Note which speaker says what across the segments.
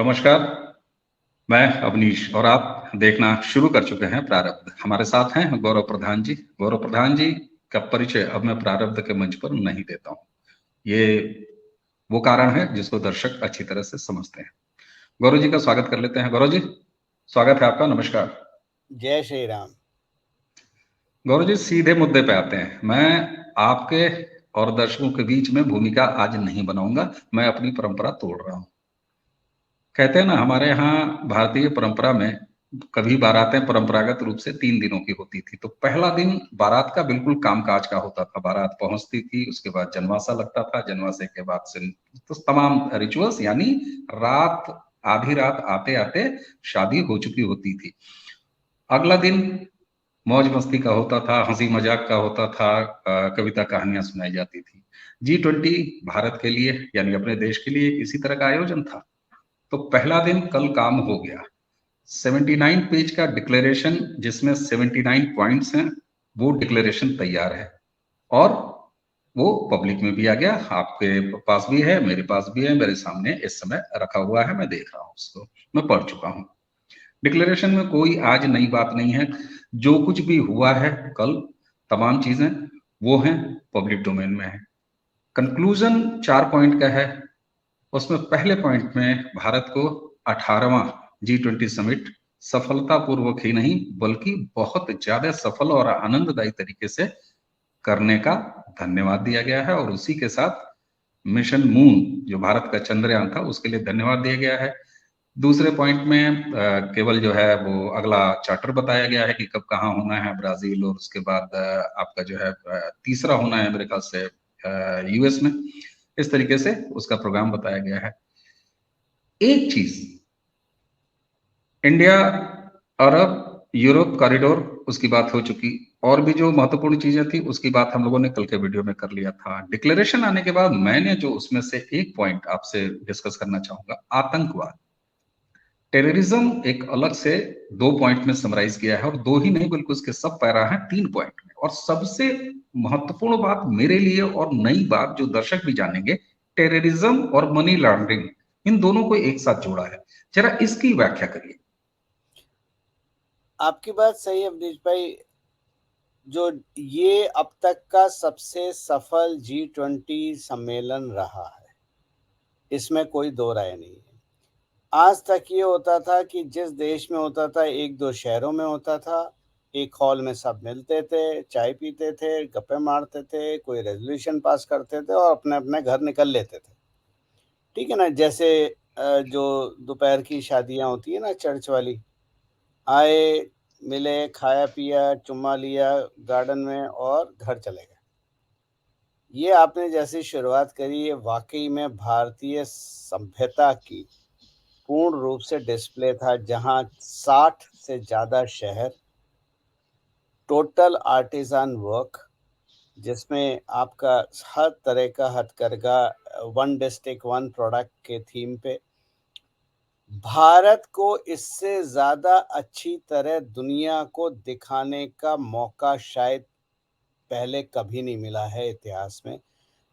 Speaker 1: नमस्कार, मैं अवनीश और आप देखना शुरू कर चुके हैं प्रारब्ध। हमारे साथ हैं गौरव प्रधान जी। गौरव प्रधान जी का परिचय अब मैं प्रारब्ध के मंच पर नहीं देता हूँ। ये वो कारण है जिसको दर्शक अच्छी तरह से समझते हैं। गौरव जी का स्वागत कर लेते हैं। गौरव जी, स्वागत है आपका। नमस्कार।
Speaker 2: जय श्री राम।
Speaker 1: गौरव जी, सीधे मुद्दे पे आते हैं। मैं आपके और दर्शकों के बीच में भूमिका आज नहीं बनाऊंगा। मैं अपनी परंपरा तोड़ रहा हूँ। कहते हैं ना, हमारे यहाँ भारतीय परंपरा में कभी बारातें परंपरागत रूप से 3 दिनों की होती थी। तो पहला दिन बारात का बिल्कुल कामकाज का होता था। बारात पहुंचती थी, उसके बाद जनवासा लगता था, जनवासे के बाद से तो तमाम रिचुअल्स, यानी रात, आधी रात आते आते शादी हो चुकी होती थी। अगला दिन मौज मस्ती का होता था, हंसी मजाक का होता था, कविता कहानियां सुनाई जाती थी। G20 भारत के लिए, यानी अपने देश के लिए, इसी तरह का आयोजन था। तो पहला दिन कल काम हो गया। 79 पेज का डिक्लेरेशन, जिसमें 79 पॉइंट्स हैं, वो डिक्लेरेशन तैयार है और वो पब्लिक में भी आ गया। आपके पास भी है, मेरे पास भी है, मेरे सामने इस समय रखा हुआ है, मैं देख रहा हूँ उसको, मैं पढ़ चुका हूँ। डिक्लेरेशन में कोई आज नई बात नहीं है। जो कुछ भी हुआ है कल, तमाम चीजें वो हैं, पब्लिक डोमेन में है। कंक्लूजन 4 पॉइंट का है। उसमें पहले पॉइंट में भारत को 18वां G20 समिट सफलतापूर्वक ही नहीं बल्कि बहुत ज्यादा सफल और आनंददायी तरीके से करने का धन्यवाद दिया गया है। और उसी के साथ मिशन मून, जो भारत का चंद्रयान था, उसके लिए धन्यवाद दिया गया है। दूसरे पॉइंट में केवल जो है वो अगला चार्टर बताया गया है कि कब कहाँ होना है, ब्राजील, और उसके बाद आपका जो है तीसरा होना है मेरे ख्याल से US में। इस तरीके से उसका प्रोग्राम बताया गया है। एक चीज, इंडिया अरब यूरोप कॉरिडोर, उसकी बात हो चुकी। और भी जो महत्वपूर्ण चीजें थी उसकी बात हम लोगों ने कल के वीडियो में कर लिया था। डिक्लेरेशन आने के बाद मैंने जो उसमें से एक पॉइंट आपसे डिस्कस करना चाहूंगा, आतंकवाद, टेररिज्म, एक अलग से 2 पॉइंट में समराइज किया है। और दो ही नहीं बल्कि उसके सब पैरा हैं 3 पॉइंट में। और सबसे महत्वपूर्ण बात मेरे लिए और नई बात जो दर्शक भी जानेंगे, टेररिज्म और मनी लॉन्ड्रिंग, इन दोनों को एक साथ जोड़ा है। जरा इसकी व्याख्या करिए।
Speaker 2: आपकी बात सही है अवनीश भाई। जो ये अब तक का सबसे सफल G20 सम्मेलन रहा है, इसमें कोई दो राय नहीं है। आज तक ये होता था कि जिस देश में होता था, एक दो शहरों में होता था, एक हॉल में सब मिलते थे, चाय पीते थे, गप्पे मारते थे, कोई रेजोल्यूशन पास करते थे और अपने अपने घर निकल लेते थे। ठीक है ना। जैसे जो दोपहर की शादियां होती है ना, चर्च वाली, आए, मिले, खाया पिया, चुम्मा लिया गार्डन में और घर चले गए। ये आपने जैसी शुरुआत करी, ये वाकई में भारतीय सभ्यता की पूर्ण रूप से डिस्प्ले था, जहां 60 से ज़्यादा शहर, टोटल आर्टिज़ान वर्क, जिसमें आपका हर तरह का हथकरघा, वन डिस्ट्रिक्ट वन प्रोडक्ट के थीम पे, भारत को इससे ज़्यादा अच्छी तरह दुनिया को दिखाने का मौका शायद पहले कभी नहीं मिला है इतिहास में,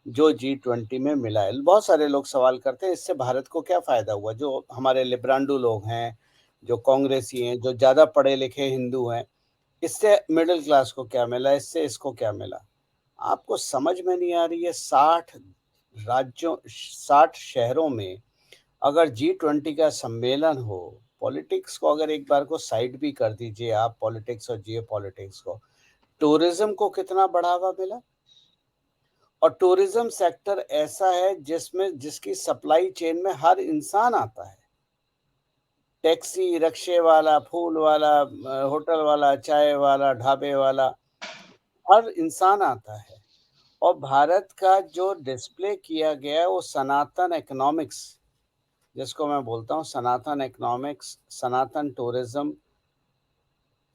Speaker 2: जो G20 में मिला है। बहुत सारे लोग सवाल करते हैं, इससे भारत को क्या फ़ायदा हुआ? जो हमारे लिब्रांडू लोग हैं, जो कांग्रेसी हैं, जो ज़्यादा पढ़े लिखे हिंदू हैं, इससे मिडिल क्लास को क्या मिला? इससे इसको क्या मिला? आपको समझ में नहीं आ रही है। 60 राज्यों, 60 शहरों में अगर G20 का सम्मेलन हो, पॉलिटिक्स को अगर एक बार को साइड भी कर दीजिए आप, पॉलिटिक्स और जियो पॉलिटिक्स को, टूरिज्म को कितना बढ़ावा मिला। और टूरिज्म सेक्टर ऐसा है जिसमें जिसकी सप्लाई चेन में हर इंसान आता है। टैक्सी, रिक्शे वाला, फूल वाला, होटल वाला, चाय वाला, ढाबे वाला, हर इंसान आता है। और भारत का जो डिस्प्ले किया गया है वो सनातन इकोनॉमिक्स, जिसको मैं बोलता हूँ सनातन इकोनॉमिक्स, सनातन टूरिज्म।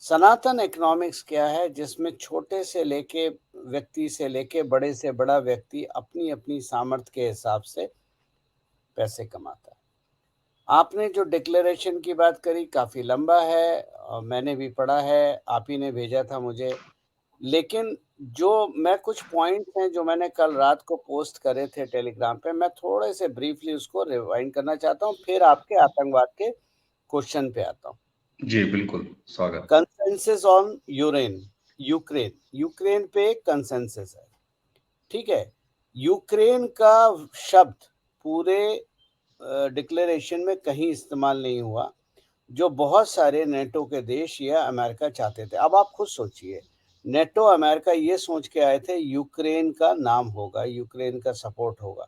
Speaker 2: सनातन इकोनॉमिक्स क्या है? जिसमें छोटे से लेके व्यक्ति से लेके बड़े से बड़ा व्यक्ति अपनी अपनी सामर्थ्य के हिसाब से पैसे कमाता है। आपने जो डिक्लेरेशन की बात करी, काफ़ी लंबा है और मैंने भी पढ़ा है, आप ही ने भेजा था मुझे। लेकिन जो मैं कुछ पॉइंट्स हैं जो मैंने कल रात को पोस्ट करे थे टेलीग्राम पे, मैं थोड़े से ब्रीफली उसको रिवाइंड करना चाहता हूँ, फिर आपके आतंकवाद के क्वेश्चन पे आता हूँ।
Speaker 1: जी बिल्कुल, स्वागत।
Speaker 2: कंसेंसस ऑन यूक्रेन यूक्रेन पे कंसेंसस है, ठीक है। यूक्रेन का शब्द पूरे डिक्लेरेशन में कहीं इस्तेमाल नहीं हुआ, जो बहुत सारे नेटो के देश या अमेरिका चाहते थे। अब आप खुद सोचिए, नेटो अमेरिका ये सोच के आए थे यूक्रेन का नाम होगा, यूक्रेन का सपोर्ट होगा,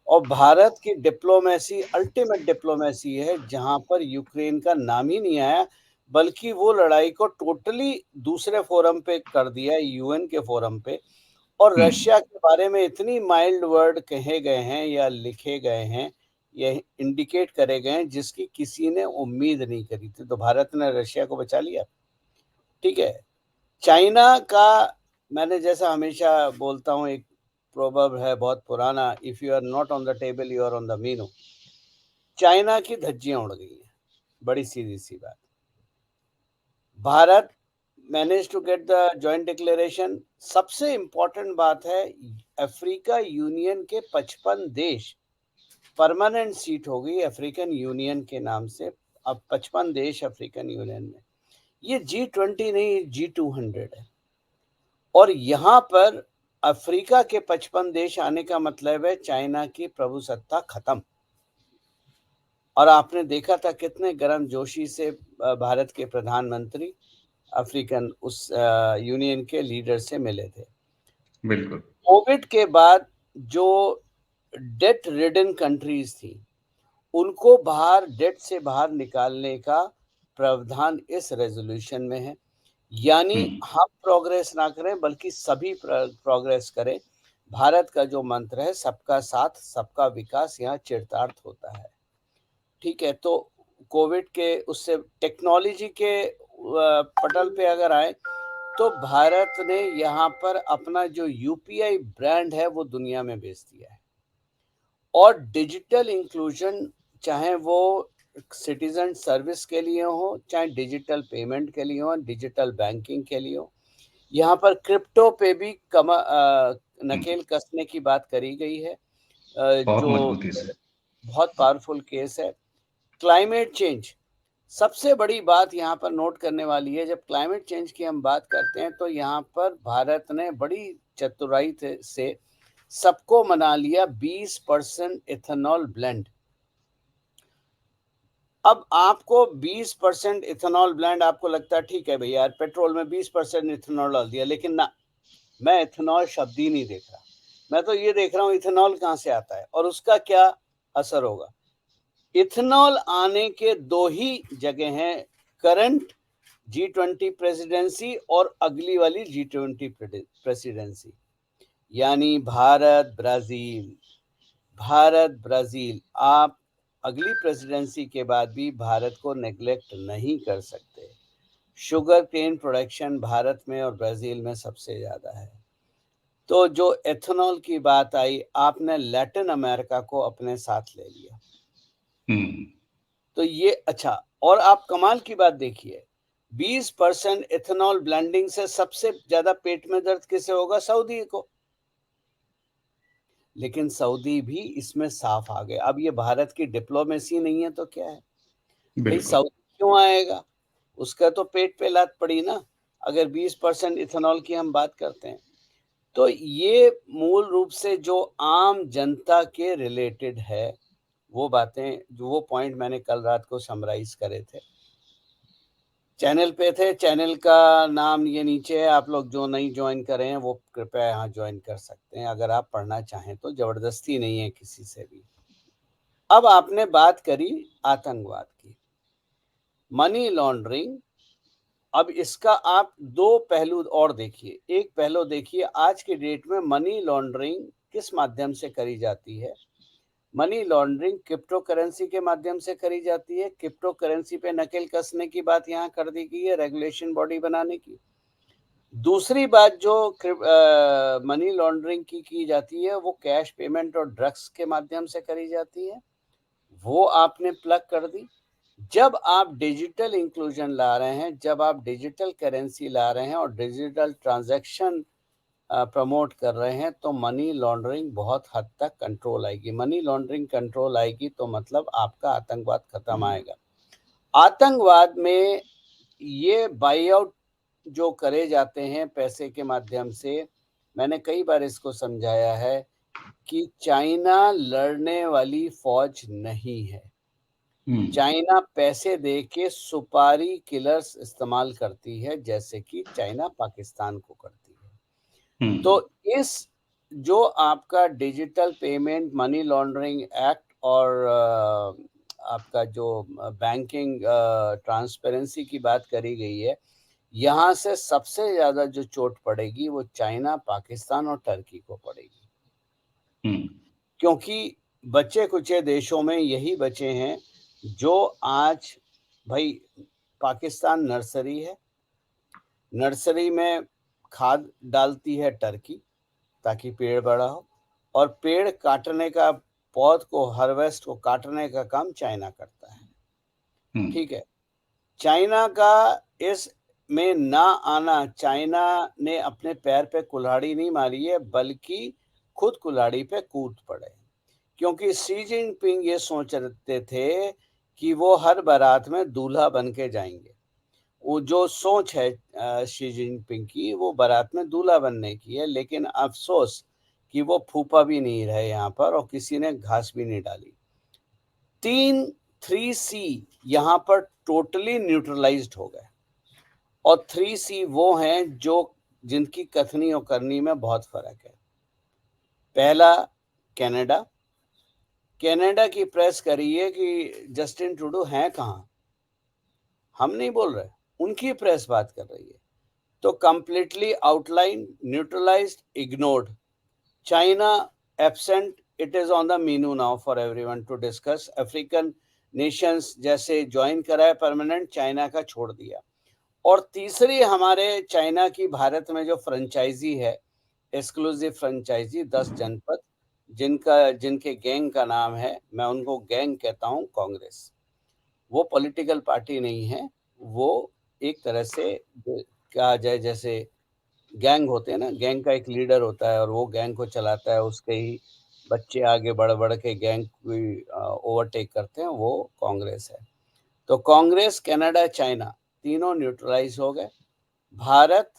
Speaker 2: और भारत की डिप्लोमेसी अल्टीमेट डिप्लोमेसी है जहां पर यूक्रेन का नाम ही नहीं आया, बल्कि वो लड़ाई को टोटली दूसरे फोरम पे कर दिया, यूएन के फोरम पे। और रशिया के बारे में इतनी माइल्ड वर्ड कहे गए हैं या लिखे गए हैं या इंडिकेट करे गए हैं जिसकी किसी ने उम्मीद नहीं करी थी, तो भारत ने रशिया को बचा लिया, ठीक है। चाइना का, मैंने जैसा हमेशा बोलता हूँ, एक प्रोवर्ब है बहुत पुराना, if you are not on the table you are on the menu. China की धज्जियां उड़ गई हैं, बड़ी सीधी सी बात। Bharat manage to get the joint declaration. सबसे इंपॉर्टेंट बात है, अफ्रीका यूनियन के 55 देश, परमानेंट सीट हो गई अफ्रीकन यूनियन के नाम से। अब 55 देश अफ्रीकन यूनियन में, ये G20 नहीं, G200 है। और यहाँ पर अफ्रीका के 55 देश आने का मतलब है चाइना की प्रभुसत्ता खत्म। और आपने देखा था कितने गर्मजोशी से भारत के प्रधानमंत्री अफ्रीकन उस यूनियन के लीडर से मिले थे।
Speaker 1: बिल्कुल।
Speaker 2: कोविड के बाद जो डेट रिडन कंट्रीज थी, उनको डेट से बाहर निकालने का प्रावधान इस रेजोल्यूशन में है। यानी हम प्रोग्रेस ना करें बल्कि सभी प्रोग्रेस करें। भारत का जो मंत्र है सबका साथ सबका विकास, यहाँ चरितार्थ होता है, ठीक है। तो कोविड के उससे टेक्नोलॉजी के पटल पे अगर आए तो भारत ने यहाँ पर अपना जो यूपीआई ब्रांड है वो दुनिया में बेच दिया है। और डिजिटल इंक्लूजन, चाहे वो सिटीजन सर्विस के लिए हो, चाहे डिजिटल पेमेंट के लिए हो, डिजिटल बैंकिंग के लिए हो, यहाँ पर क्रिप्टो पे भी नकेल कसने की बात करी गई है,
Speaker 1: बहुत
Speaker 2: जो
Speaker 1: मजबूती से।
Speaker 2: बहुत पावरफुल केस है। क्लाइमेट चेंज, सबसे बड़ी बात यहाँ पर नोट करने वाली है। जब क्लाइमेट चेंज की हम बात करते हैं तो यहाँ पर भारत ने बड़ी चतुराई से सबको मना लिया 20% इथेनॉल ब्लेंड। अब आपको 20% इथेनॉल ब्लेंड आपको लगता है ठीक है भैया, पेट्रोल में 20% इथेनॉल डाल दिया, लेकिन ना, मैं इथेनॉल शब्द ही नहीं देख रहा। मैं तो ये देख रहा हूँ इथेनॉल कहाँ से आता है और उसका क्या असर होगा। इथेनॉल आने के दो ही जगह हैं, करंट G20 प्रेसिडेंसी और अगली वाली G20 प्रेसिडेंसी, यानी भारत ब्राजील। भारत ब्राजील, आप अगली प्रेसिडेंसी के बाद भी भारत को नेग्लेक्ट नहीं कर सकते। शुगर केन प्रोडक्शन भारत में और ब्राजील में सबसे ज्यादा है। तो जो एथेनॉल की बात आई, आपने लैटिन अमेरिका को अपने साथ ले लिया। तो ये अच्छा, और आप कमाल की बात देखिए, 20% इथेनॉल ब्लेंडिंग से सबसे ज्यादा पेट में दर्द किसे होगा? सऊदी को। लेकिन सऊदी भी इसमें साफ आ गए। अब ये भारत की डिप्लोमेसी नहीं है तो क्या है भाई?
Speaker 1: बिल्कुल।
Speaker 2: सऊदी क्यों आएगा? उसका तो पेट पे लात पड़ी ना, अगर 20% इथेनॉल की हम बात करते हैं। तो ये मूल रूप से जो आम जनता के रिलेटेड है, वो बातें, जो वो पॉइंट मैंने कल रात को समराइज करे थे, चैनल पे थे। चैनल का नाम ये नीचे है, आप लोग जो नहीं ज्वाइन करे हैं वो कृपया यहाँ ज्वाइन कर सकते हैं, अगर आप पढ़ना चाहें तो। जबरदस्ती नहीं है किसी से भी। अब आपने बात करी आतंकवाद की, मनी लॉन्ड्रिंग। अब इसका आप दो पहलू और देखिए। एक पहलू देखिए, आज के डेट में मनी लॉन्ड्रिंग किस माध्यम से करी जाती है। मनी लॉन्ड्रिंग क्रिप्टो करेंसी के माध्यम से करी जाती है। क्रिप्टो करेंसी पे नकेल कसने की बात यहाँ कर दी गई है, रेगुलेशन बॉडी बनाने की। दूसरी बात जो मनी लॉन्ड्रिंग की जाती है, वो कैश पेमेंट और ड्रग्स के माध्यम से करी जाती है, वो आपने प्लग कर दी। जब आप डिजिटल इंक्लूजन ला रहे हैं, जब आप डिजिटल करेंसी ला रहे हैं और डिजिटल ट्रांजैक्शन प्रमोट कर रहे हैं तो मनी लॉन्ड्रिंग बहुत हद तक कंट्रोल आएगी। मनी लॉन्ड्रिंग कंट्रोल आएगी तो मतलब आपका आतंकवाद खत्म आएगा। आतंकवाद में ये बाई आउट जो करे जाते हैं पैसे के माध्यम से, मैंने कई बार इसको समझाया है कि चाइना लड़ने वाली फौज नहीं है। चाइना पैसे दे के सुपारी किलर्स इस्तेमाल करती है, जैसे कि चाइना पाकिस्तान को करती है। तो इस जो आपका digital payment money laundering act और आपका जो बैंकिंग ट्रांसपेरेंसी की बात करी गई है, यहाँ से सबसे ज़्यादा जो चोट पड़ेगी वो चाइना, पाकिस्तान और टर्की को पड़ेगी। क्योंकि बचे कुचे देशों में यही बचे हैं जो आज भाई, पाकिस्तान नर्सरी है, नर्सरी में खाद डालती है टर्की ताकि पेड़ बड़ा हो, और पेड़ काटने का, पौध को हार्वेस्ट को काटने का काम चाइना करता है। ठीक है, चाइना का इस में ना आना, चाइना ने अपने पैर पे कुल्हाड़ी नहीं मारी है, बल्कि खुद कुल्हाड़ी पे कूद पड़े। क्योंकि शी जिनपिंग ये सोच रहे थे कि वो हर बारात में दूल्हा बन के जाएंगे। वो जो सोच है शी जिनपिंग की, वो बारात में दूल्हा बनने की है, लेकिन अफसोस कि वो फूफा भी नहीं रहे यहाँ पर और किसी ने घास भी नहीं डाली। 3C यहाँ पर टोटली न्यूट्रलाइज्ड हो गए, और 3C वो हैं जो जिनकी कथनी और करनी में बहुत फर्क है। पहला, कनाडा। कनाडा की प्रेस करी है कि जस्टिन ट्रूडो हैं कहाँ, हम नहीं बोल रहे, उनकी प्रेस बात कर रही है। तो completely outline, neutralized, ignored. China absent, it is on the menu now for everyone to discuss. African nations जैसे ज्वाइन करा है परमानेंट, चाइना का छोड़ दिया। और तीसरी हमारे चाइना की भारत में जो फ्रेंचाइजी है, एक्सक्लूसिव फ्रेंचाइजी 10 जनपद, जिनके गैंग का नाम है, मैं उनको गैंग कहता हूँ, कांग्रेस। वो पॉलिटिकल पार्टी नहीं है, वो एक तरह से कहा जाए जैसे गैंग होते हैं ना, गैंग का एक लीडर होता है और वो गैंग को चलाता है, उसके ही बच्चे आगे बढ़ बढ़ के गैंग को ओवरटेक करते हैं, वो कांग्रेस है। तो कांग्रेस, कनाडा, चाइना तीनों न्यूट्रलाइज हो गए। भारत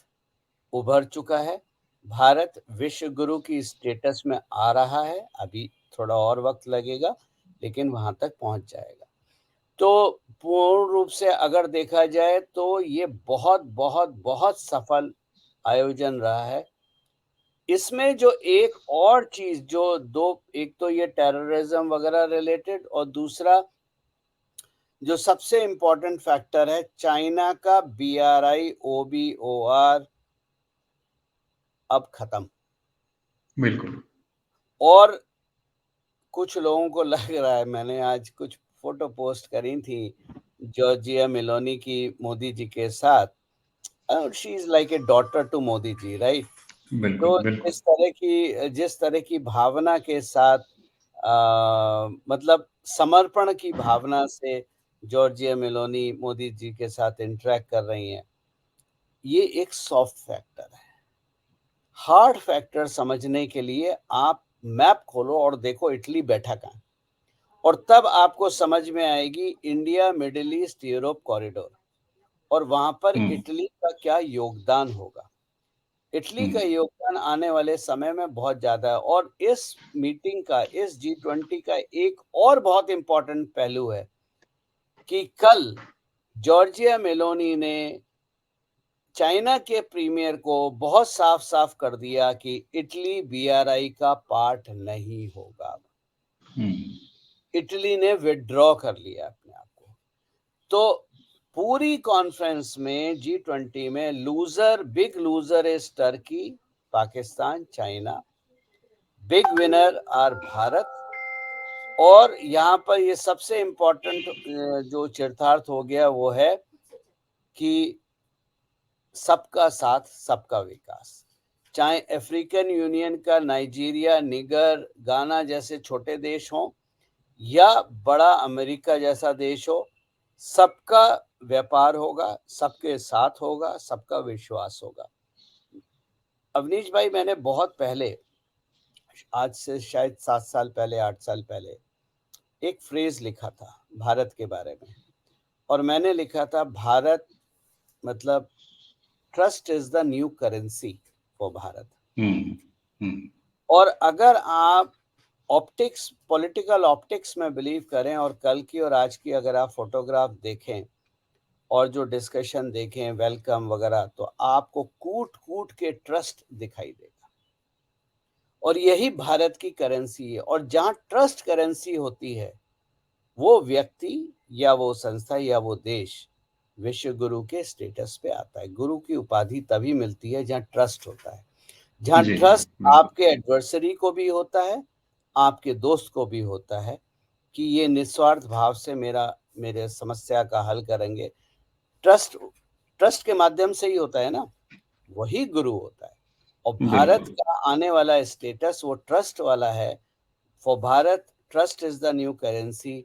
Speaker 2: उभर चुका है, भारत विश्व गुरु की स्टेटस में आ रहा है, अभी थोड़ा और वक्त लगेगा लेकिन वहां तक पहुंच जाएगा। तो पूर्ण रूप से अगर देखा जाए तो ये बहुत बहुत बहुत सफल आयोजन रहा है। इसमें जो एक और चीज जो दो, एक तो ये टेररिज्म वगैरह रिलेटेड, और दूसरा जो सबसे इंपॉर्टेंट फैक्टर है, चाइना का BRI OBOR अब खत्म।
Speaker 1: बिल्कुल।
Speaker 2: और कुछ लोगों को लग रहा है, मैंने आज कुछ फोटो पोस्ट करी थी जॉर्जिया मेलोनी की मोदी जी के साथ, she is like a daughter to Modi ji, right?
Speaker 1: बिल्कुल,
Speaker 2: तो
Speaker 1: बिल्कुल।
Speaker 2: जिस तरह की भावना के साथ मतलब समर्पण की भावना से जॉर्जिया मेलोनी मोदी जी के साथ इंटरेक्ट कर रही हैं, ये एक सॉफ्ट फैक्टर है। हार्ड फैक्टर समझने के लिए आप मैप खोलो और देखो इटली बैठा कहाँ, और तब आपको समझ में आएगी India middle east Europe corridor, और वहां पर इटली का क्या योगदान होगा। इटली का योगदान आने वाले समय में बहुत ज्यादा है। और इस मीटिंग का, इस G20 का एक और बहुत इंपॉर्टेंट पहलू है कि कल जॉर्जिया मेलोनी ने चाइना के प्रीमियर को बहुत साफ साफ कर दिया कि इटली BRI का पार्ट नहीं होगा। इटली ने विड्रॉ कर लिया अपने आप को। तो पूरी कॉन्फ्रेंस में G20 में loser, big loser is Turkey, Pakistan, China, big winner are Bharat. और यहाँ पर ये सबसे इंपॉर्टेंट जो चरितार्थ हो गया वो है कि सबका साथ सबका विकास। चाहे अफ्रीकन यूनियन का नाइजीरिया, निगर, गाना जैसे छोटे देश हों, या बड़ा अमेरिका जैसा देश हो, सबका व्यापार होगा, सबके साथ होगा, सबका विश्वास होगा। अवनीश भाई, मैंने बहुत पहले, आज से शायद 7 साल पहले, 8 साल पहले, एक फ्रेज़ लिखा था भारत के बारे में, और मैंने लिखा था, भारत मतलब trust is the new currency for Bharat.
Speaker 1: Hmm. Hmm.
Speaker 2: और अगर आप ऑप्टिक्स, पॉलिटिकल ऑप्टिक्स में बिलीव करें, और कल की और आज की अगर आप फोटोग्राफ देखें और जो डिस्कशन देखें, वेलकम वगैरह, तो आपको कूट कूट के ट्रस्ट दिखाई देगा। और यही भारत की करेंसी है। और जहां ट्रस्ट करेंसी होती है, वो व्यक्ति या वो संस्था या वो देश विश्व गुरु के स्टेटस पे आता है। गुरु की उपाधि तभी मिलती है जहां ट्रस्ट होता है। जहां
Speaker 1: जी जी
Speaker 2: ट्रस्ट
Speaker 1: बिल्कुल।
Speaker 2: आपके एडवर्सरी को भी होता है, आपके दोस्त को भी होता है, कि ये निस्वार्थ भाव से मेरे समस्या का हल करेंगे। ट्रस्ट ट्रस्ट के माध्यम से ही होता है ना, वही गुरु होता है। और भारत
Speaker 1: बिल्कुल।
Speaker 2: का आने वाला स्टेटस वो ट्रस्ट वाला है। For Bharat, trust is the new currency,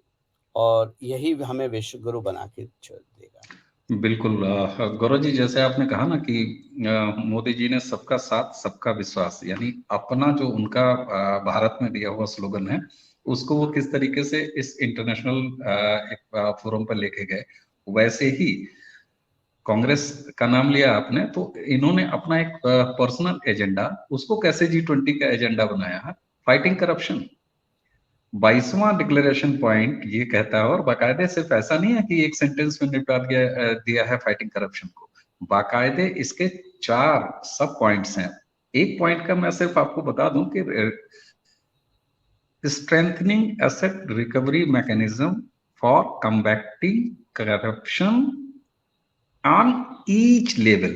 Speaker 2: और यही हमें विश्व गुरु बना के छोड़ देगा।
Speaker 1: बिल्कुल गौरव जी, जैसे आपने कहा ना कि मोदी जी ने सबका साथ सबका विश्वास, यानी अपना जो उनका भारत में दिया हुआ स्लोगन है, उसको वो किस तरीके से इस इंटरनेशनल एक फोरम पर लेके गए। वैसे ही कांग्रेस का नाम लिया आपने, तो इन्होंने अपना एक पर्सनल एजेंडा, उसको कैसे G20 का एजेंडा बनाया है, फाइटिंग करप्शन। 22वां डिक्लेरेशन पॉइंट ये कहता है, और बाकायदे सिर्फ ऐसा नहीं है कि एक सेंटेंस में निपटा दिया है फाइटिंग करप्शन को, बाकायदे इसके 4 सब पॉइंट्स हैं। एक पॉइंट का मैं सिर्फ आपको बता दूं कि strengthening asset recovery mechanism for combating corruption on each level.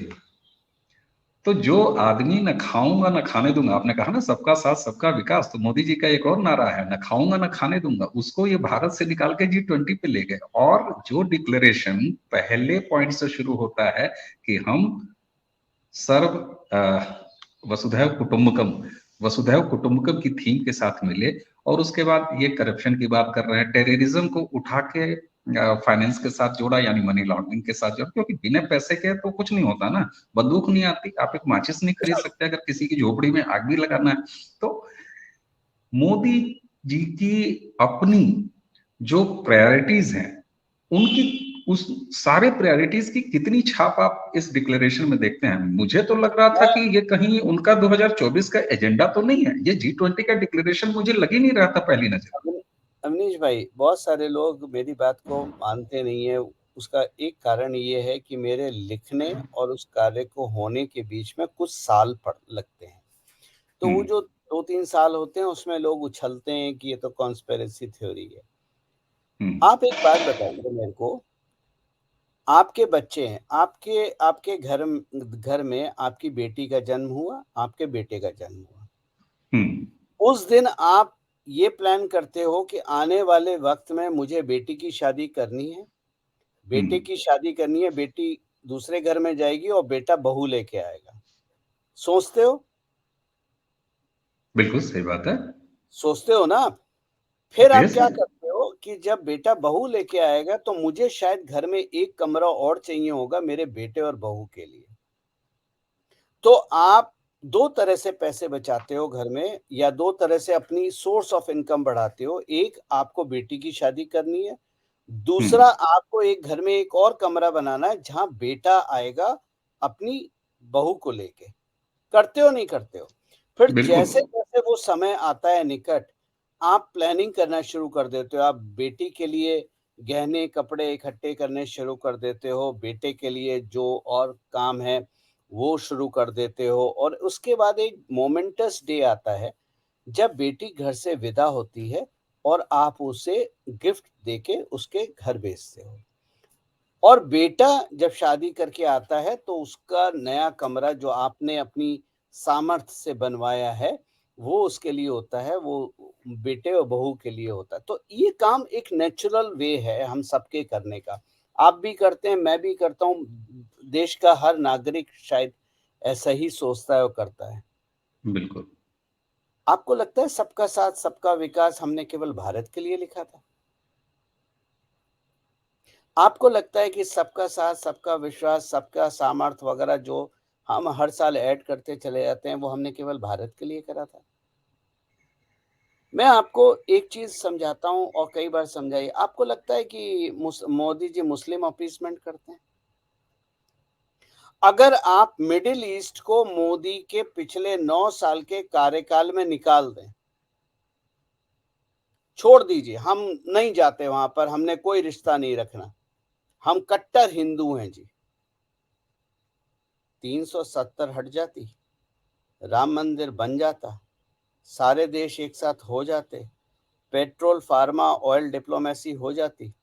Speaker 1: तो जो आदमी न खाऊंगा न खाने दूंगा, आपने कहा ना सबका साथ सबका विकास, तो मोदी जी का एक और नारा है, न खाऊंगा न खाने दूंगा, उसको ये भारत से निकाल के G20 पे ले गए। और जो डिक्लेरेशन पहले पॉइंट से शुरू होता है कि हम सर्व वसुधैव कुटुंबकम, वसुधैव कुटुंबकम की थीम के साथ मिले, और उसके बाद ये करप्शन की बात कर रहे हैं, टेररिज्म को उठा के फाइनेंस के साथ जोड़ा, यानी मनी लॉन्ड्रिंग के साथ जोड़ा, क्योंकि बिना पैसे के तो कुछ नहीं होता ना। बंदूक नहीं आती, आप एक माचिस नहीं खरीद सकते अगर किसी की झोपड़ी में आग भी लगाना है। तो मोदी जी की अपनी जो प्रायोरिटीज हैं, उनकी उस सारे प्रायोरिटीज की कितनी छाप आप इस डिक्लेरेशन में देखते हैं। मुझे तो लग रहा था
Speaker 2: मैं
Speaker 1: कि ये कहीं उनका 2024 का एजेंडा तो नहीं है, ये G20 का डिक्लेरेशन मुझे लग ही नहीं रहा था पहली नजर।
Speaker 2: अवनीश भाई, बहुत सारे लोग मेरी बात को मानते नहीं है। उसका एक कारण ये है कि मेरे लिखने और उस कार्य को होने के बीच में कुछ साल पड़ लगते हैं। तो वो
Speaker 1: हम्म।
Speaker 2: जो 2-3 साल होते हैं, उसमें लोग उछलते हैं कि ये तो कॉन्स्पिरेसी थ्योरी है।
Speaker 1: हम्म।
Speaker 2: आप एक बात बताइए मेरे को, आपके बच्चे हैं, आपके आपके घर में आपकी बेटी का जन्म हुआ, आपके बेटे का जन्म हुआ।
Speaker 1: हम्म।
Speaker 2: उस दिन आप ये प्लान करते हो कि आने वाले वक़्त में मुझे बेटी की शादी करनी है, बेटे
Speaker 1: हम्म।
Speaker 2: की शादी करनी है, बेटी दूसरे घर में जाएगी और बेटा बहू लेके आएगा। सोचते हो?
Speaker 1: बिल्कुल सही बात है।
Speaker 2: सोचते हो ना आप? फिर आप
Speaker 1: ऑब्वियस
Speaker 2: क्या
Speaker 1: है।
Speaker 2: करते हो कि जब बेटा बहू लेके आएगा, तो मुझे शायद घर में एक कमरा और चाहिए होगा मेरे बेटे और बहू के लिए। तो आप 2 तरह से पैसे बचाते हो घर में, या 2 तरह से अपनी सोर्स ऑफ इनकम बढ़ाते हो। एक, आपको बेटी की शादी करनी है, दूसरा
Speaker 1: हम्म।
Speaker 2: आपको एक घर में एक और कमरा बनाना है जहाँ बेटा आएगा अपनी बहू को लेके। करते हो, नहीं करते हो? फिर
Speaker 1: बिल्कुल।
Speaker 2: जैसे-जैसे वो समय आता है निकट, आप प्लानिंग करना शुरू कर देते हो। आप बेटी के लिए गहने, कपड़े इकट्ठे करने शुरू कर देते हो, बेटे के लिए जो और काम है, वो शुरू कर देते हो, और उसके बाद एक मोमेंटस डे आता है, जब बेटी घर से विदा होती है और आप उसे गिफ्ट देके उसके घर भेजते हो। और बेटा जब शादी करके आता है, तो उसका नया कमरा जो आपने अपनी सामर्थ्य से बनवाया है, वो उसके लिए होता है, वो बेटे और बहू के लिए होता है। तो ये काम एक नेचुरल वे है हम सबके करने का। आप भी करते हैं, मैं भी करता हूँ, देश का हर नागरिक शायद ऐसा ही सोचता है और करता है।
Speaker 1: बिल्कुल।
Speaker 2: आपको लगता है सबका साथ सबका विकास हमने केवल भारत के लिए लिखा था? आपको लगता है कि सबका साथ, सबका विश्वास, सबका सामर्थ्य वगैरह जो हम हर साल ऐड करते चले जाते हैं, वो हमने केवल भारत के लिए करा था। मैं आपको एक चीज़ समझाता हूँ और कई बार समझाई। आपको लगता है कि मोदी जी मुस्लिम अपीसमेंट करते हैं? अगर आप मिडिल ईस्ट को मोदी के पिछले 9 साल के कार्यकाल में निकाल दें, छोड़ दीजिए, हम नहीं जाते वहाँ पर, हमने कोई रिश्ता नहीं रखना। हम कट्टर हिंदू हैं जी। 370 हट जाती, राम मंदिर बन जाता, सारे देश एक साथ हो जाते, पेट्रोल, फार्मा, ऑयल डिप्लोमेसी हो जाती।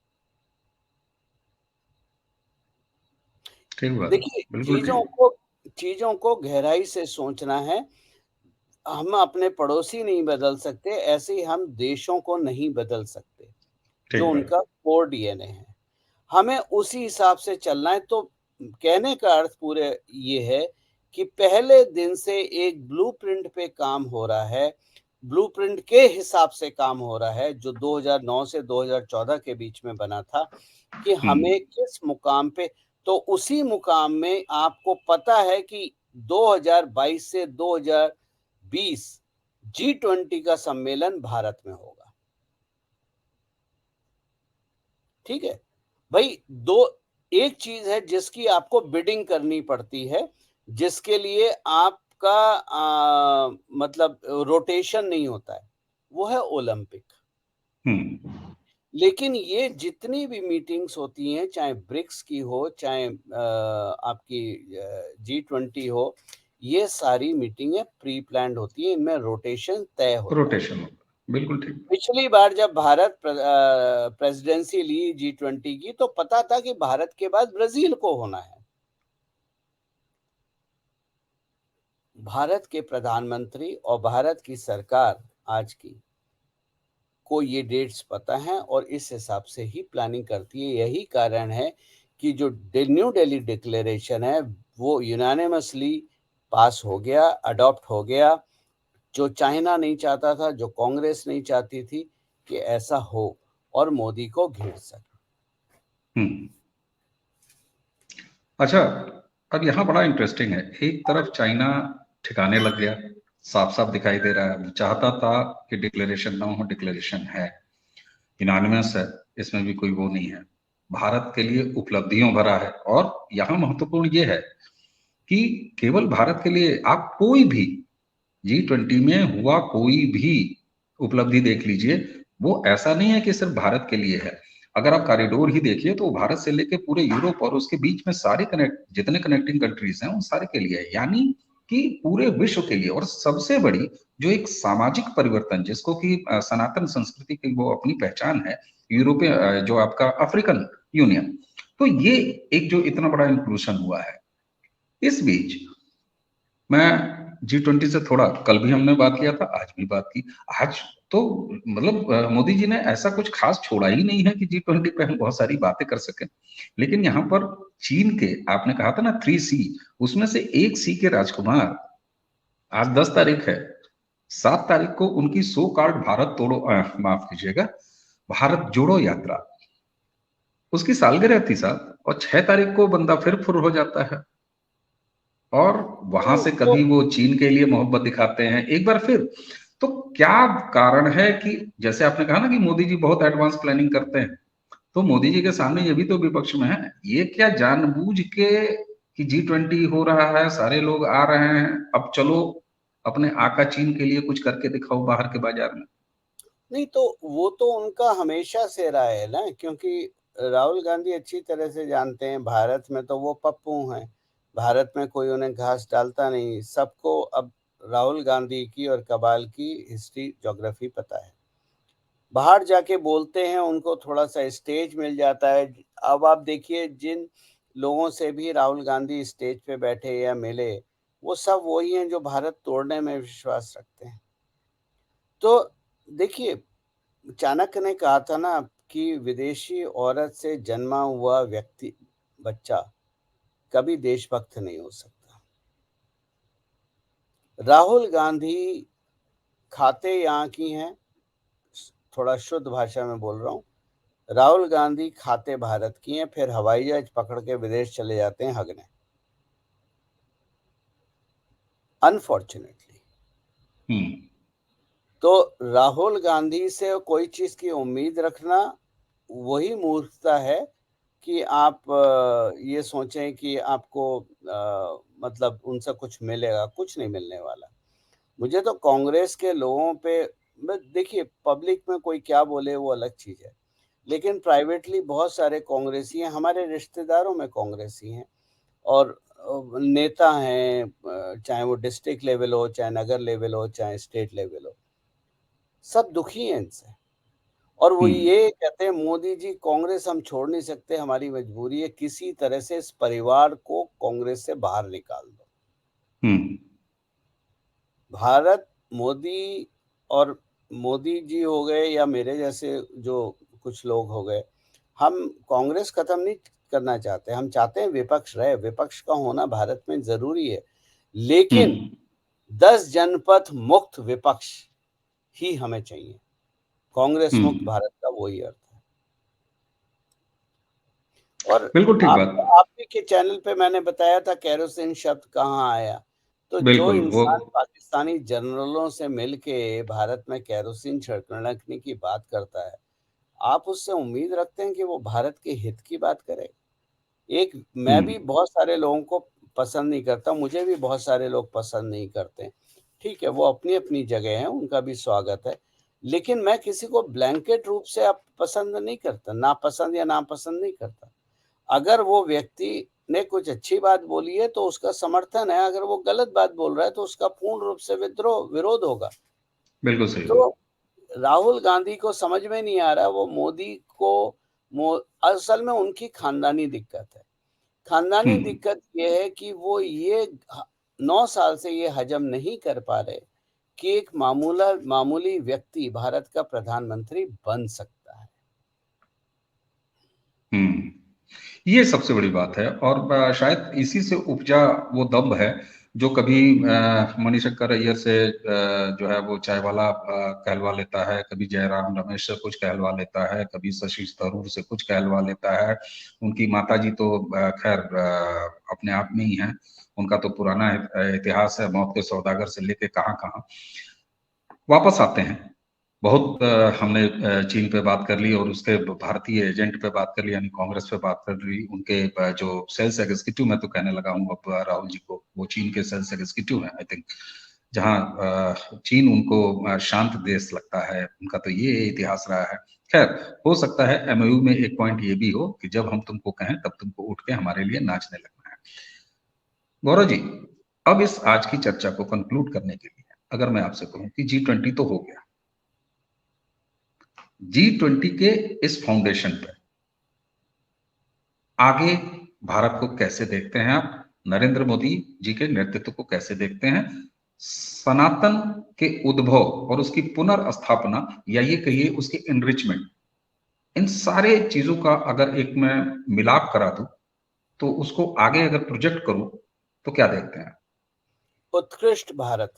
Speaker 1: ठीक बात,
Speaker 2: देखिए,
Speaker 1: बिल्कुल ठीक।
Speaker 2: चीज़ों को गहराई से सोचना है। हम अपने पड़ोसी नहीं बदल सकते, ऐसे ही हम देशों को नहीं बदल सकते, जो
Speaker 1: ठीक बात।
Speaker 2: उनका कोर डीएनए है। हमें उसी हिसाब से चलना है। तो कहने का अर्थ पूरे ये है कि पहले दिन से एक ब्लूप्रिंट पे काम हो रहा है, ब्लूप्रिंट के हिसाब से काम हो रहा है, जो 2009 से 2014 के बीच में बना था, कि
Speaker 1: हम्म।
Speaker 2: हमें किस मुकाम पे। तो उसी मुकाम में आपको पता है कि 2022 से 2020 G20 का सम्मेलन भारत में होगा। ठीक है? भई, 2 एक चीज़ है जिसकी आपको बिडिंग करनी पड़ती है, जिसके लिए आपका मतलब रोटेशन नहीं होता है, वो है ओलंपिक।
Speaker 1: हम्म।
Speaker 2: लेकिन ये जितनी भी मीटिंग्स होती हैं, चाहे ब्रिक्स की हो, चाहे आपकी G20 हो, ये सारी मीटिंगें प्री प्लान्ड होती हैं, इनमें रोटेशन तय होता है।
Speaker 1: रोटेशन होगा, बिल्कुल ठीक।
Speaker 2: पिछली बार जब भारत प्रेज़िडेंसी ली G20 की, तो पता था कि भारत के बाद ब्राज़ील को होना है। भारत के प्रधानमंत्री और भारत की सरकार आज की को ये डेट्स पता हैं और इस हिसाब से ही प्लानिंग करती है। यही कारण है कि जो न्यू दिल्ली डिक्लेरेशन है, वो यूनानिमसली पास हो गया, अडॉप्ट हो गया। जो चाइना नहीं चाहता था, जो कांग्रेस नहीं चाहती थी कि ऐसा हो और मोदी को घेर सके।
Speaker 1: हम्म। अच्छा, अब यहाँ बड़ा इंटरेस्टिंग है। एक तरफ चाइना ठिकाने लग गया, साफ साफ दिखाई दे रहा है। चाहता था कि डिक्लेरेशन ना हो, डिक्लेरेशन है, यूनानिमस है, इसमें भी कोई वो नहीं है। भारत के लिए उपलब्धियों भरा है। और यहाँ महत्वपूर्ण ये है कि केवल भारत के लिए आप कोई भी G20 में हुआ कोई भी उपलब्धि देख लीजिए, वो ऐसा नहीं है कि सिर्फ भारत के लिए है। अगर आप कॉरिडोर ही देखिए तो भारत से लेके पूरे यूरोप और उसके बीच में सारे जितने कनेक्टिंग कंट्रीज हैं उन सारे के लिए है, यानी कि पूरे विश्व के लिए। और सबसे बड़ी जो एक सामाजिक परिवर्तन, जिसको कि सनातन संस्कृति की वो अपनी पहचान है, यूरोपीय जो आपका अफ्रीकन यूनियन, तो ये एक जो इतना बड़ा इंक्लूशन हुआ है। इस बीच मैं G20 से थोड़ा, कल भी हमने बात किया था, आज भी बात की। आज तो मतलब मोदी जी ने ऐसा कुछ खास छोड़ा ही नहीं है कि G20 पे हम बहुत सारी बातें कर सकें। लेकिन यहाँ पर चीन के, आपने कहा था ना 3C, उसमें से एक सी के राजकुमार, आज 10 तारीख है, 7 तारीख को उनकी सो कार्ड भारत तोड़ो माफ कीजिएगा, भारत जोड़ो यात्रा, उसकी सालगिरह थी साहब। और 6 तारीख को बंदा फिर फुर हो जाता है, और वहां से
Speaker 2: तो
Speaker 1: कभी वो चीन के लिए मोहब्बत दिखाते हैं एक बार फिर। तो क्या कारण है कि, जैसे आपने कहा ना कि मोदी जी बहुत एडवांस प्लानिंग करते हैं, तो मोदी जी के सामने ये भी तो विपक्ष में है। ये क्या जानबूझ के कि G20 हो रहा है, सारे लोग आ रहे हैं, अब चलो अपने आका चीन के लिए कुछ करके दिखाओ बाहर के बाजार में।
Speaker 2: नहीं, तो वो तो उनका हमेशा से रहा है ना, क्योंकि राहुल गांधी अच्छी तरह से जानते हैं भारत में तो वो पप्पू हैं। भारत में कोई उन्हें घास डालता नहीं। सबको अब राहुल गांधी की और कबाल की हिस्ट्री ज्योग्राफी पता है। बाहर जाके बोलते हैं, उनको थोड़ा-सा स्टेज मिल जाता है। अब आप देखिए, जिन लोगों से भी राहुल गांधी स्टेज पे बैठे या मिले, वो सब वही हैं जो भारत तोड़ने में विश्वास रखते हैं। तो देखिए, चाणक्य ने कहा था ना कि विदेशी औरत से जन्मा हुआ व्यक्ति, बच्चा, कभी देशभक्त नहीं हो सकता। राहुल गांधी खाते यहाँ की हैं, थोड़ा शुद्ध भाषा में बोल रहा हूँ। राहुल गांधी खाते भारत की हैं, फिर हवाई जहाज पकड़ के विदेश चले जाते हैं हगने। अनफॉर्चुनेटली।
Speaker 1: हम्म।
Speaker 2: तो राहुल गांधी से कोई चीज की उम्मीद रखना वही मूर्खता है कि आप ये सोचें कि आपको मतलब उनसे कुछ मिलेगा, कुछ नहीं मिलने वाला। मुझे तो कांग्रेस के लोगों पे, देखिए पब्लिक में कोई क्या बोले वो अलग चीज है, लेकिन प्राइवेटली बहुत सारे कांग्रेसी हैं, हमारे रिश्तेदारों में कांग्रेसी हैं और नेता हैं, चाहे वो डिस्ट्रिक्ट लेवल हो, चाहे नगर लेवल हो, चाहे स्टेट लेवल हो, सब दुखी हैं इनसे। और वो
Speaker 1: हम्म।
Speaker 2: ये कहते हैं, मोदी जी कांग्रेस हम छोड़ नहीं सकते, हमारी मजबूरी है, किसी तरह से इस परिवार को कांग्रेस से बाहर निकाल दो।
Speaker 1: हम्म।
Speaker 2: भारत, मोदी और मोदी जी हो गए या मेरे जैसे जो कुछ लोग हो गए, हम कांग्रेस खत्म नहीं करना चाहते, हम चाहते हैं विपक्ष रहे, विपक्ष का होना भारत में जरूरी है, लेकिन
Speaker 1: हम्म।
Speaker 2: 10 जनपथ मुक्त विपक्ष ही हमें चाहिए। कांग्रेस मुक्त
Speaker 1: हम्म।
Speaker 2: भारत का वही अर्थ है। और
Speaker 1: बिल्कुल ठीक
Speaker 2: आप
Speaker 1: बात।
Speaker 2: आप ही के चैनल पे मैंने बताया था केरोसिन शब्द कहाँ आया। तो जो
Speaker 1: बिल्कुल वो।
Speaker 2: इंसान पाकिस्तानी जनरलों से मिलके भारत में केरोसिन छिड़कने की बात करता है, आप उससे उम्मीद रखते हैं कि वो भारत के हित की बात करे? एक मैं
Speaker 1: हम्म।
Speaker 2: भी बहुत सारे लोगों को पसंद नहीं करता, मुझे भी बहुत सारे लोग पसंद नहीं करते। ठीक है, वो अपनी-अपनी जगह है, उनका भी स्वागत है। लेकिन मैं किसी को ब्लैंकेट रूप से अब पसंद नहीं करता, नापसंद या नापसंद नहीं करता। अगर वो व्यक्ति ने कुछ अच्छी बात बोली है तो उसका समर्थन है, अगर वो गलत बात बोल रहा है तो उसका पूर्ण रूप से विरोध होगा।
Speaker 1: बिल्कुल सही
Speaker 2: तो
Speaker 1: बात।
Speaker 2: राहुल गांधी को समझ में नहीं आ रहा, वो मोदी को मो असल में उनकी खानदानी दिक्कत है। खानदानी
Speaker 1: हम्म।
Speaker 2: दिक्कत ये है कि वो ये 9 साल से ये हजम नहीं कर पा रहे कि एक मामूली व्यक्ति भारत का प्रधानमंत्री बन सकता है।
Speaker 1: हम्म। ये सबसे बड़ी बात है और शायद इसी से उपजा वो दम्भ है जो कभी मणिशंकर अय्यर से जो है वो चाय वाला कहलवा लेता है, कभी जयराम रमेश से कुछ कहलवा लेता है, कभी शशि थरूर से कुछ कहलवा लेता है। उनकी माता जी तो खैर अपने आप में ही है, उनका तो पुराना इतिहास है, मौत के सौदागर से लेके कहाँ कहाँ। वापस आते हैं। बहुत हमने चीन पे बात कर ली और उसके भारतीय एजेंट पे बात कर ली, यानी कांग्रेस पे बात कर ली, उनके जो सेल्स एग्जीक्यूटिव, मैं तो कहने लगा हूँ अब राहुल जी को, वो चीन के सेल्स एग्जीक्यूटिव हैं आई थिंक। जहाँ चीन उनको शांत देश लगता है, उनका तो ये इतिहास रहा है। खैर, हो सकता है एमओयू में एक पॉइंट ये भी हो कि जब हम तुमको कहें तब तुमको उठ के हमारे लिए नाचने लगना है। गौरव जी, अब इस आज की चर्चा को कंक्लूड करने के लिए अगर मैं आपसे कहूं कि G20 तो हो गया, G20 के इस फाउंडेशन पर आगे भारत को कैसे देखते हैं आप? नरेंद्र मोदी जी के नेतृत्व को कैसे देखते हैं? सनातन के उद्भव और उसकी पुनर्स्थापना, या ये कहिए उसके एनरिचमेंट, इन सारे चीजों का अगर एक मैं मिलाप करा दूं तो उसको आगे अगर प्रोजेक्ट करूं तो क्या देखते हैं?
Speaker 2: उत्कृष्ट भारत।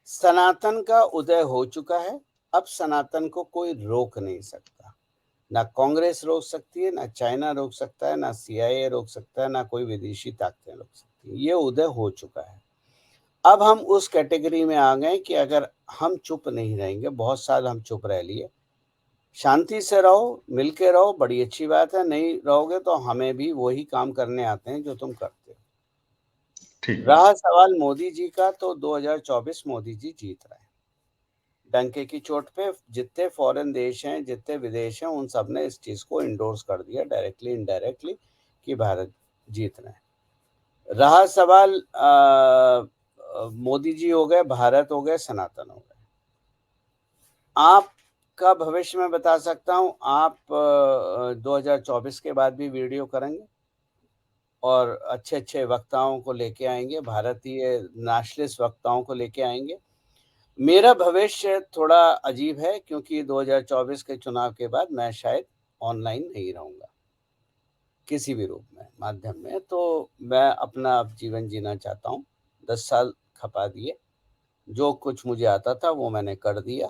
Speaker 2: सनातन का उदय हो चुका है, अब सनातन को कोई रोक नहीं सकता। ना कांग्रेस रोक सकती है, ना चाइना रोक सकता है, ना सीआईए रोक सकता है, ना कोई विदेशी ताकतें रोक सकती है। ये उदय हो चुका है। अब हम उस कैटेगरी में आ गए कि अगर हम चुप नहीं रहेंगे, बहुत साल हम चुप रह लिए, शांति से रहो, मिलके रहो, बड़ी अच्छी बात है, नहीं रहोगे तो हमें भी वही काम करने आते हैं जो तुम करते हो।
Speaker 1: ठीक बात।
Speaker 2: रहा सवाल मोदी जी का, तो 2024 मोदी जी जीत रहे हैं। डंके की चोट पे जितने फॉरेन देश हैं, जितने विदेश हैं, उन सब ने इस चीज को इंडोर्स कर दिया डायरेक्टली इनडायरेक्टली कि भारत जीत रहे हैं। रहा सवाल मोदी जी हो गए, भारत हो गए, सनातन हो गए। आपका भविष्य मैं बता सकता हूं, आप 2024 के बाद भी वीडियो करेंगे और अच्छे अच्छे वक्ताओं को लेके आएंगे, भारतीय नेशनलिस्ट वक्ताओं को लेके आएंगे। मेरा भविष्य थोड़ा अजीब है क्योंकि 2024 के चुनाव के बाद मैं शायद ऑनलाइन नहीं रहूँगा, किसी भी रूप में, माध्यम में। तो मैं अपना अब जीवन जीना चाहता हूँ। 10 साल खपा दिए, जो कुछ मुझे आता था वो मैंने कर दिया,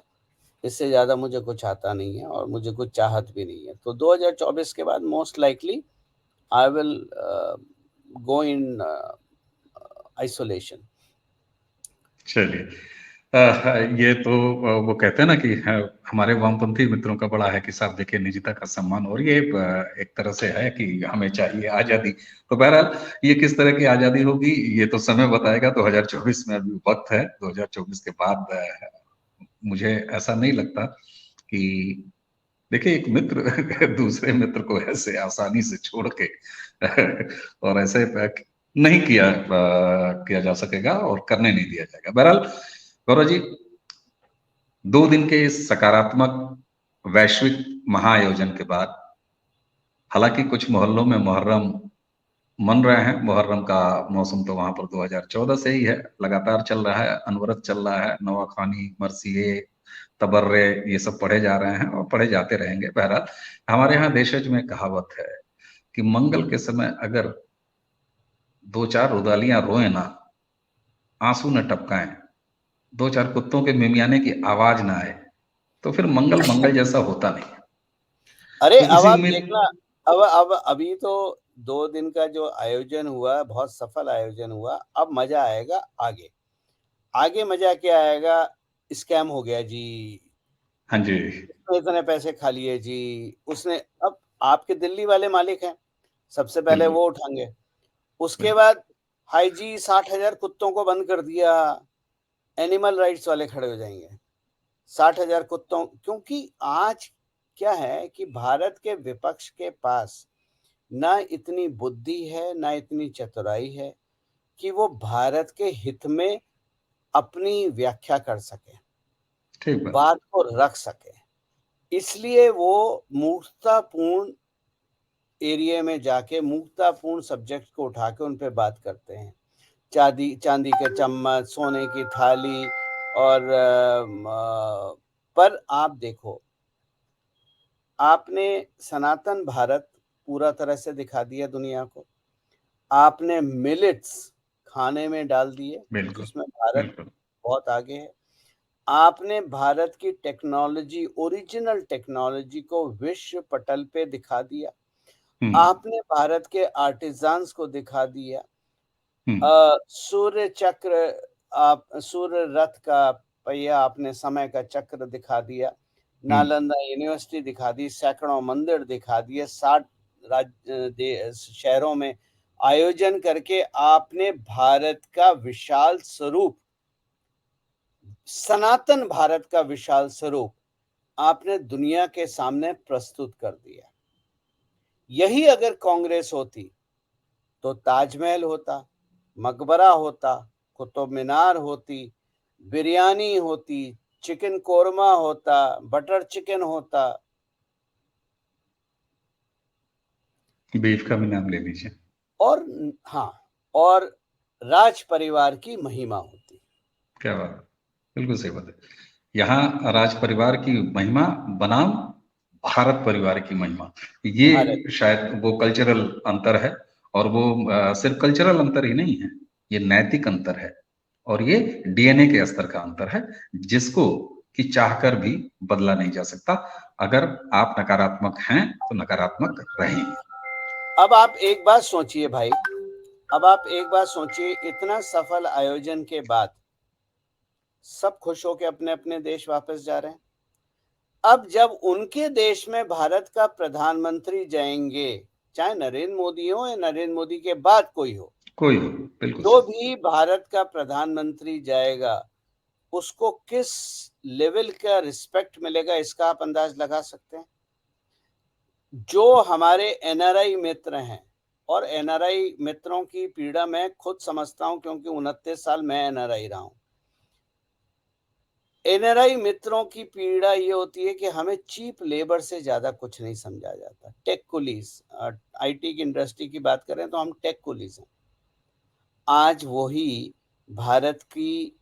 Speaker 2: इससे ज़्यादा मुझे कुछ आता नहीं है और मुझे कुछ चाहत भी नहीं है। तो 2024 के बाद most likely I will go in isolation.
Speaker 1: चलिए, ये तो वो कहते हैं ना कि हमारे वामपंथी मित्रों का बड़ा है कि साहब देखिए निजता का सम्मान, और ये एक तरह से है कि हमें चाहिए आजादी। तो बहरहाल ये किस तरह की आजादी होगी ये तो समय बताएगा। 2024 में अभी वक्त है। 2024 के बाद मुझे ऐसा नहीं लगता कि देखिए एक मित्र दूसरे मित्र को ऐसे आसानी से छोड़ के और ऐसे नहीं किया जा सकेगा और करने नहीं दिया जाएगा। बहरहाल गौरव जी, 2 दिन के इस सकारात्मक वैश्विक महाआयोजन के बाद, हालांकि कुछ मोहल्लों में मुहर्रम मन रहे हैं। मुहर्रम का मौसम तो वहां पर 2014 से ही है, लगातार चल रहा है, अनवरत चल रहा है। नवाखानी, मरसिए, तबर्रे, ये सब पढ़े जा रहे हैं और पढ़े जाते रहेंगे। बहरहाल हमारे यहाँ देशज में कहावत है कि मंगल के समय अगर 2-4 रुदालियां रोए ना, आंसू न टपकाएं, 2-4 कुत्तों के मिमियाने की आवाज ना आए, तो फिर मंगल मंगल जैसा होता नहीं।
Speaker 2: अरे
Speaker 1: तो
Speaker 2: अब
Speaker 1: इसी
Speaker 2: आप
Speaker 1: उम्मीद।
Speaker 2: देखना, अब अभी तो 2 दिन का जो आयोजन हुआ, बहुत सफल आयोजन हुआ। अब मजा आएगा आगे। आगे मजा क्या आएगा? स्कैम हो गया जी,
Speaker 1: हाँ जी।
Speaker 2: इसने इतने पैसे खा लिए जी, उसने। अब आपके दिल्ली वाले मालिक हैं, सबसे पहले
Speaker 1: बिल्कुल।
Speaker 2: वो उठाएंगे। उसके
Speaker 1: बिल्कुल।
Speaker 2: बाद हाई जी 60,000 कुत्तों को बंद कर दिया, एनिमल राइट्स वाले खड़े हो जाएंगे। 60,000 कुत्तों, क्योंकि आज क्या है कि भारत के विपक्ष के पास ना इतनी बुद्धि है, ना इतनी चतुराई है कि वो भारत के हित में अपनी व्याख्या कर सके,
Speaker 1: ठीक बात।
Speaker 2: बात को रख सके। इसलिए वो मूर्खतापूर्ण एरिया में जाके मूर्खतापूर्ण सब्जेक्ट को उठा के उन पे बात करते हैं। चांदी के चम्मच, सोने की थाली, और पर आप देखो, आपने सनातन भारत पूरा तरह से दिखा दिया दुनिया को। आपने मिलेट्स खाने में डाल दिए,
Speaker 1: बिल्कुल।
Speaker 2: जिसमें भारत
Speaker 1: बिल्कुल।
Speaker 2: बहुत आगे है। आपने भारत की टेक्नोलॉजी, ओरिजिनल टेक्नोलॉजी को विश्व पटल पे दिखा दिया।
Speaker 1: हम्म।
Speaker 2: आपने भारत के आर्टिजन्स को दिखा दिया।
Speaker 1: हम्म।
Speaker 2: सूर्य चक्र, आप सूर्य रथ का पहिया, आपने समय का चक्र दिखा दिया।
Speaker 1: हम्म।
Speaker 2: नालंदा यूनिवर्सिटी दिखा दी, सैकड़ों मंदिर दिखा दिए, 60 शहरों में आयोजन करके आपने भारत का विशाल स्वरूप, सनातन भारत का विशाल स्वरूप आपने दुनिया के सामने प्रस्तुत कर दिया। यही अगर कांग्रेस होती तो ताजमहल होता, मकबरा होता, कुतुब मीनार होती, बिरयानी होती, चिकन कोरमा होता, बटर चिकन होता।
Speaker 1: बीफ का भी नाम ले लीजिए।
Speaker 2: और हाँ, और राज परिवार की महिमा होती।
Speaker 1: क्या बात है। बिल्कुल सही बात है। यहाँ राज परिवार की महिमा बनाम भारत परिवार की महिमा,
Speaker 2: भारत।
Speaker 1: ये शायद वो कल्चरल अंतर है। और वो सिर्फ कल्चरल अंतर ही नहीं है, ये नैतिक अंतर है। और ये डीएनए के स्तर का अंतर है, जिसको कि चाहकर भी बदला नहीं जा सकता। अगर आप नकारात्मक हैं तो नकारात्मक रहेंगे।
Speaker 2: अब आप एक बात सोचिए भाई, अब आप एक बात सोचिए, इतना सफल आयोजन के बाद सब खुश होकर अपने अपने देश वापस जा रहे हैं। अब जब उनके देश में भारत का प्रधानमंत्री जाएंगे, चाहे नरेंद्र मोदी हो या नरेंद्र मोदी के बाद कोई हो,
Speaker 1: कोई हो। बिल्कुल
Speaker 2: जो
Speaker 1: सही।
Speaker 2: भी भारत का प्रधानमंत्री जाएगा, उसको किस लेवल का रिस्पेक्ट मिलेगा, इसका आप अंदाज लगा सकते हैं। जो हमारे एनआरआई मित्र हैं, और एनआरआई मित्रों की पीड़ा मैं खुद समझता हूं, क्योंकि 29 साल मैं एनआरआई रहा हूं। एनआरआई मित्रों की पीड़ा ये होती है कि हमें चीप लेबर से ज्यादा कुछ नहीं समझा जाता। टेक कुलीज, आईटी की इंडस्ट्री की बात करें तो हम टेक कुलीज हैं। आज वही भारत की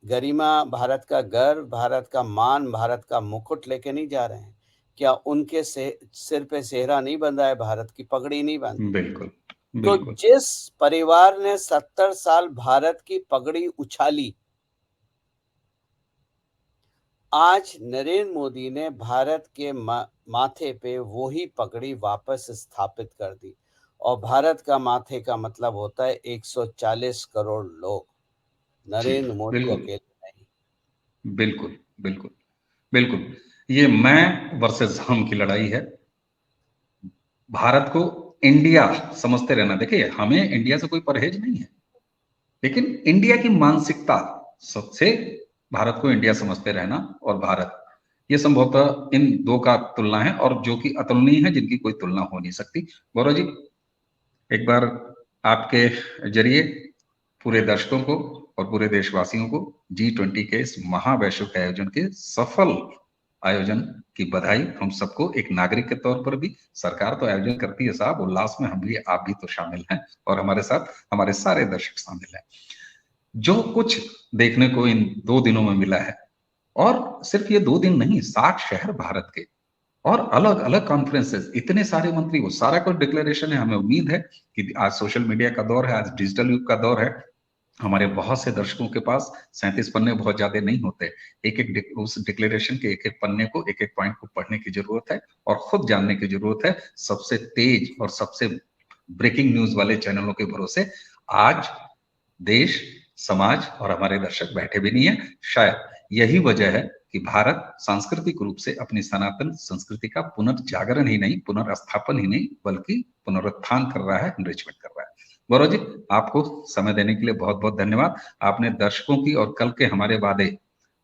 Speaker 2: गरिमा, भारत का गर्व, भारत का मान, भारत का मुकुट लेके नहीं जा रहे हैं। क्या उनके सिर पे सेहरा नहीं बंधा है, भारत की पगड़ी नहीं बांधी है?
Speaker 1: बिल्कुल।
Speaker 2: तो
Speaker 1: बिल्कुल।
Speaker 2: जिस परिवार ने 70 साल भारत की पगड़ी उछाली, आज नरेंद्र मोदी ने भारत के माथे पे वही पगड़ी वापस स्थापित कर दी। और भारत का माथे का मतलब होता है 140 करोड़ लोग,
Speaker 1: जी,
Speaker 2: नरेंद्र मोदी
Speaker 1: बिल्कुल,
Speaker 2: अकेले नहीं।
Speaker 1: बिल्कुल, बिल्कुल, बिल्कुल। ये मैं वर्सेस हम की लड़ाई है। भारत को इंडिया समझते रहना। देखिए, हमें इंडिया से कोई परहेज नहीं है, लेकिन इंडिया की मानसिकता सबसे भारत को इंडिया समझते रहना और भारत, ये संभवतः इन दो का तुलना है और जो कि अतुलनीय है, जिनकी कोई तुलना हो नहीं सकती। गौरव जी, एक बार आपके जरिए पूरे दर्शकों को और पूरे देशवासियों को G20 के इस महावैश्विक आयोजन के सफल आयोजन की बधाई। हम सबको एक नागरिक के तौर पर भी, सरकार तो आयोजन करती है साहब, उल्लास में हम भी, आप भी तो शामिल हैं और हमारे साथ हमारे सारे दर्शक शामिल हैं। जो कुछ देखने को इन 2 दिनों में मिला है, और सिर्फ ये 2 दिन नहीं, 60 शहर भारत के और अलग अलग कॉन्फ्रेंसेस, इतने सारे मंत्री, वो सारा कुछ डिक्लेरेशन है। हमें उम्मीद है कि आज सोशल मीडिया का दौर है, आज डिजिटल युग का दौर है, हमारे बहुत से दर्शकों के पास 37 पन्ने बहुत ज्यादा नहीं होते। एक एक उस डिक्लेरेशन के एक एक पन्ने को, एक एक पॉइंट को पढ़ने की जरूरत है और खुद जानने की जरूरत है। सबसे तेज और सबसे ब्रेकिंग न्यूज वाले चैनलों के भरोसे आज देश, समाज और हमारे दर्शक बैठे भी नहीं है। शायद यही वजह है कि भारत सांस्कृतिक रूप से अपनी सनातन संस्कृति का पुनर्जागरण ही नहीं, पुनर्स्थापन ही नहीं, बल्कि पुनरुत्थान कर रहा है, एनरिचमेंट कर रहा है। गौरव जी, आपको समय देने के लिए बहुत बहुत धन्यवाद। आपने दर्शकों की और कल के हमारे वादे,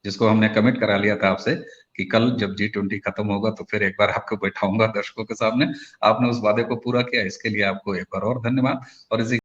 Speaker 1: जिसको हमने कमिट करा लिया था आपसे कि कल जब G20 खत्म होगा तो फिर एक बार आपको बैठाऊंगा दर्शकों के सामने, आपने उस वादे को पूरा किया, इसके लिए आपको एक बार और धन्यवाद। और इसी